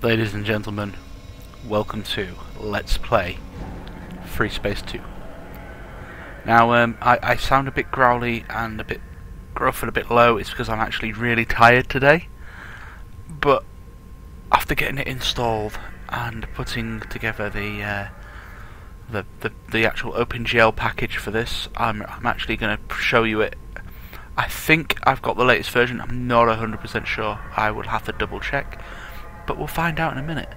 Ladies and gentlemen, welcome to Let's Play Free Space 2. Now, I sound a bit growly and a bit gruff and a bit low. It's because I'm actually really tired today. But after getting it installed and putting together the actual OpenGL package for this, I'm actually going to show you it. I think I've got the latest version. I'm not 100% sure. I will have to double check. But we'll find out in a minute.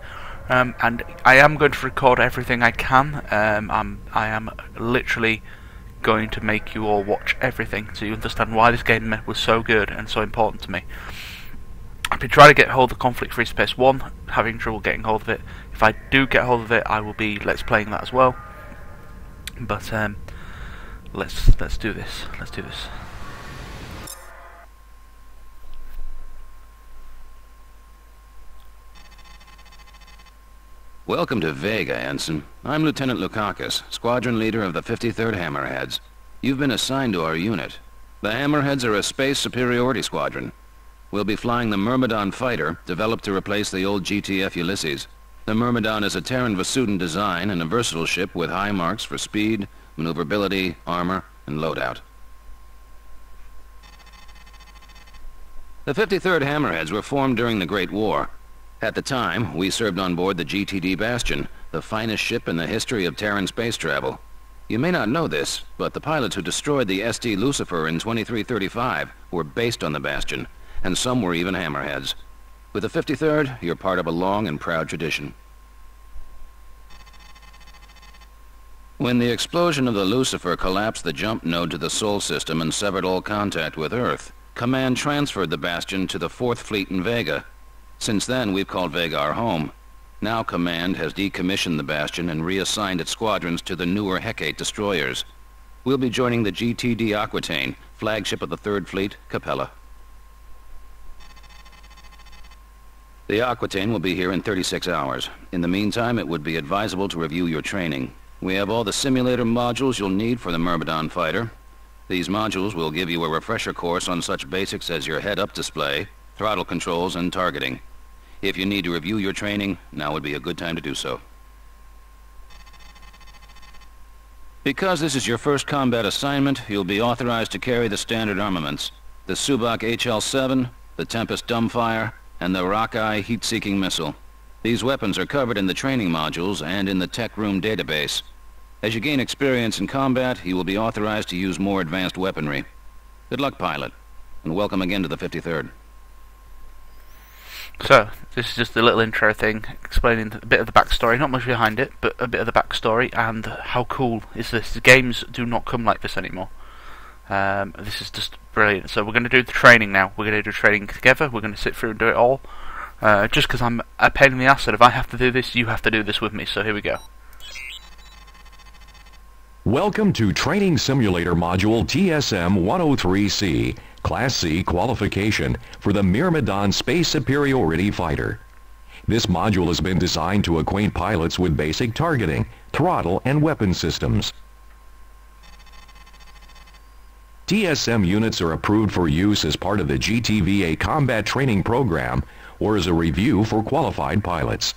And I am going to record everything I can. I am literally going to make you all watch everything so you understand why this game was so good and so important to me. I've been trying to get hold of Conflict Free Space 1, having trouble getting hold of it. If I do get hold of it, I will be Let's Playing that as well. But let's do this. Let's do this. Welcome to Vega, Ensign. I'm Lieutenant Lukakis, Squadron Leader of the 53rd Hammerheads. You've been assigned to our unit. The Hammerheads are a space superiority squadron. We'll be flying the Myrmidon fighter, developed to replace the old GTF Ulysses. The Myrmidon is a Terran Vasudin design and a versatile ship with high marks for speed, maneuverability, armor, and loadout. The 53rd Hammerheads were formed during the Great War. At the time, we served on board the GTD Bastion, the finest ship in the history of Terran space travel. You may not know this, but the pilots who destroyed the ST Lucifer in 2335 were based on the Bastion, and some were even Hammerheads. With the 53rd, you're part of a long and proud tradition. When the explosion of the Lucifer collapsed the jump node to the Sol system and severed all contact with Earth, Command transferred the Bastion to the 4th Fleet in Vega. Since then, we've called Vega our home. Now Command has decommissioned the Bastion and reassigned its squadrons to the newer Hecate destroyers. We'll be joining the GTD Aquitaine, flagship of the 3rd Fleet, Capella. The Aquitaine will be here in 36 hours. In the meantime, it would be advisable to review your training. We have all the simulator modules you'll need for the Myrmidon fighter. These modules will give you a refresher course on such basics as your head-up display, throttle controls, and targeting. If you need to review your training, now would be a good time to do so. Because this is your first combat assignment, you'll be authorized to carry the standard armaments: the Subak HL-7, the Tempest Dumbfire, and the Rockeye heat-seeking missile. These weapons are covered in the training modules and in the tech room database. As you gain experience in combat, you will be authorized to use more advanced weaponry. Good luck, pilot, and welcome again to the 53rd. So, this is just a little intro thing, explaining a bit of the backstory, not much behind it, but a bit of the backstory, and how cool is this. The games do not come like this anymore. This is just brilliant. So we're going to do the training now. We're going to do training together. We're going to sit through and do it all. Just because I'm a pain in the ass, and if I have to do this, you have to do this with me, so here we go. Welcome to Training Simulator Module TSM-103C, Class C qualification for the Myrmidon Space Superiority Fighter. This module has been designed to acquaint pilots with basic targeting, throttle, and weapon systems. TSM units are approved for use as part of the GTVA Combat Training Program or as a review for qualified pilots.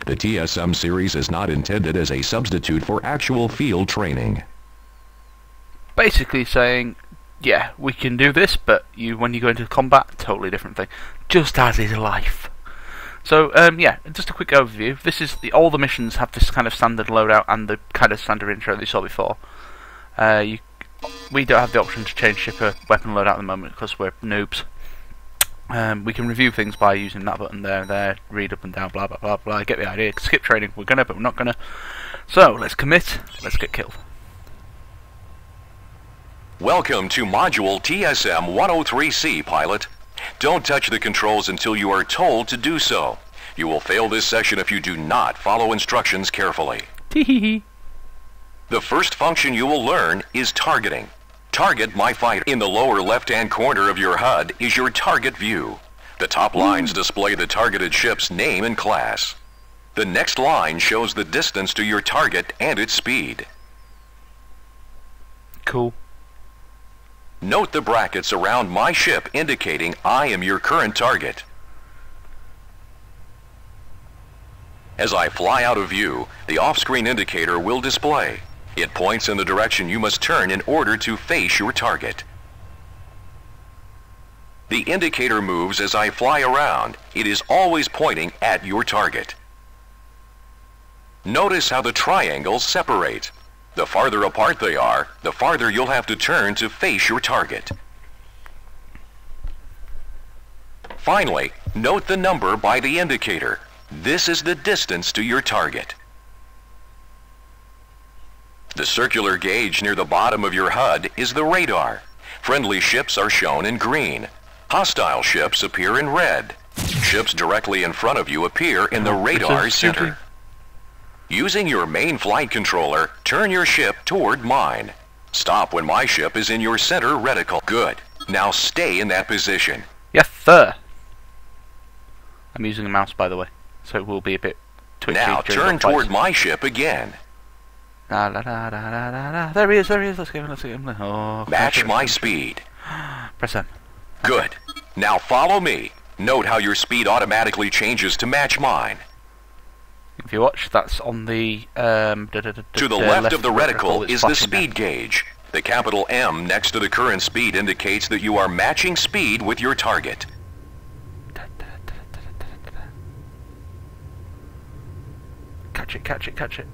The TSM series is not intended as a substitute for actual field training. Basically saying, yeah, we can do this, but when you go into combat, totally different thing. Just as is life. So, yeah, just a quick overview. This is all the missions have this kind of standard loadout and the kind of standard intro that you saw before. We don't have the option to change ship or weapon loadout at the moment because we're noobs. We can review things by using that button there, read up and down, blah blah blah blah. Get the idea. Skip training. We're gonna, but we're not gonna. So let's commit. Let's get killed. Welcome to Module TSM-103C, pilot. Don't touch the controls until you are told to do so. You will fail this session if you do not follow instructions carefully. Teehee. The first function you will learn is targeting. Target my fighter. In the lower left-hand corner of your HUD is your target view. The top lines display the targeted ship's name and class. The next line shows the distance to your target and its speed. Cool. Note the brackets around my ship indicating I am your current target. As I fly out of view, the off-screen indicator will display. It points in the direction you must turn in order to face your target. The indicator moves as I fly around. It is always pointing at your target. Notice how the triangles separate. The farther apart they are, the farther you'll have to turn to face your target. Finally, note the number by the indicator. This is the distance to your target. The circular gauge near the bottom of your HUD is the radar. Friendly ships are shown in green. Hostile ships appear in red. Ships directly in front of you appear in the radar center. Using your main flight controller, turn your ship toward mine. Stop when my ship is in your center reticle. Good. Now stay in that position. Yes, sir. I'm using a mouse, by the way, so it will be a bit twitchy. Now turn toward my ship again. Da, da, da, da, da, da. There he is, there he is. Let's get him, Oh, match my speed. Press M. Good. Now follow me. Note how your speed automatically changes to match mine. If you watch, that's on the... to the left of the reticle is the speed gauge. The capital M next to the current speed indicates that you are matching speed with your target. Catch it, catch it, catch it.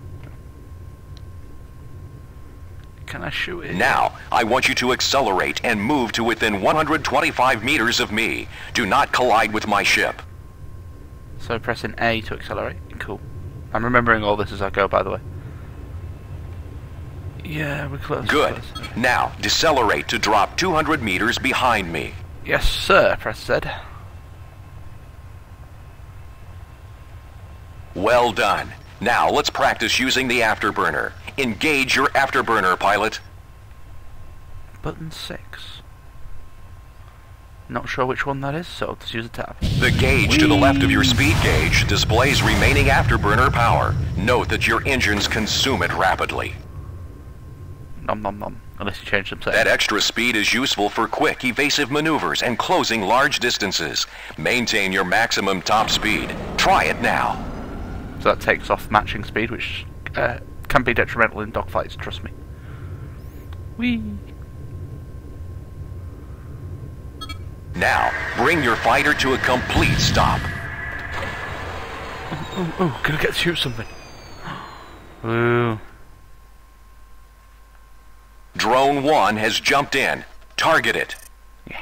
Can I shoot it? Now, I want you to accelerate and move to within 125 meters of me. Do not collide with my ship. So pressing A to accelerate. Cool. I'm remembering all this as I go, by the way. Yeah, we're close. Good. Close. Now, decelerate to drop 200 meters behind me. Yes, sir. Press Z. Well done. Now, let's practice using the afterburner. Engage your afterburner, pilot. Button 6. Not sure which one that is, so I'll just use a tab. The gauge to the left of your speed gauge displays remaining afterburner power. Note that your engines consume it rapidly. Nom nom nom. Unless you change some settings. That extra speed is useful for quick, evasive maneuvers and closing large distances. Maintain your maximum top speed. Try it now. So that takes off matching speed, which can be detrimental in dogfights, trust me. Whee! Now, bring your fighter to a complete stop. Oh, can I get to shoot something? Ooh. Drone 1 has jumped in. Target it. Yeah.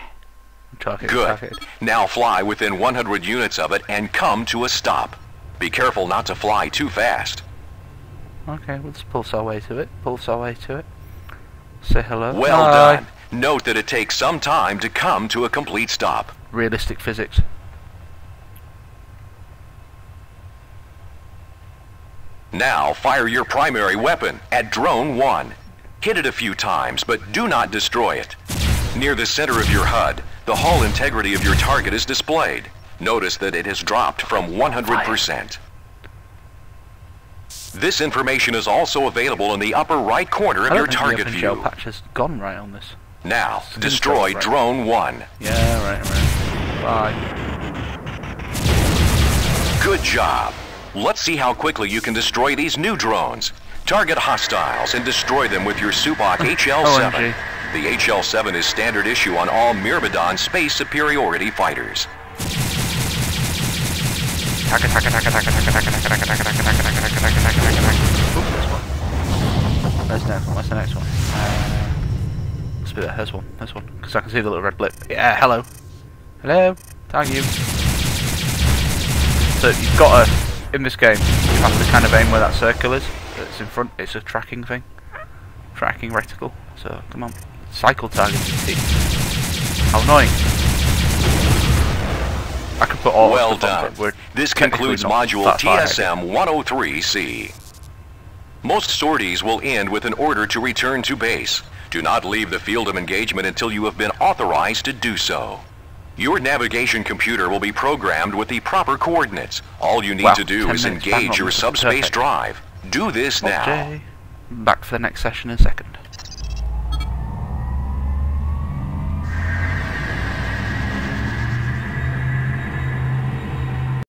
Target. Good. Target. Now fly within 100 units of it and come to a stop. Be careful not to fly too fast. Okay, we'll just pulse our way to it. Pulse our way to it. Say hello. Well Hi. done. Note that it takes some time to come to a complete stop. Realistic physics. Now fire your primary weapon at Drone 1. Hit it a few times, but do not destroy it. Near the center of your HUD, the hull integrity of your target is displayed. Notice that it has dropped from 100%. This information is also available in the upper right corner of your target view. Gel patch has gone right on this. Now, destroy Drone 1. Yeah, right. Bye. Good job. Let's see how quickly you can destroy these new drones. Target hostiles and destroy them with your Subak HL-7. OMG. The HL-7 is standard issue on all Myrmidon space superiority fighters. Where's the next one? Where's the next one? Must be there. There's one. There's one. Because I can see the little red blip. Yeah, hello. Hello. Thank you. So you've got to, in this game, you have to kind of aim where that circle is. It's in front. It's a tracking thing. Tracking reticle. So, come on. Cycle target. How annoying. I could put all well the stuff done. on, but we're this concludes module TSM 103C. Most sorties will end with an order to return to base. Do not leave the field of engagement until you have been authorized to do so. Your navigation computer will be programmed with the proper coordinates. All you need to do is engage your subspace drive. Do this now. Back for the next session in a second.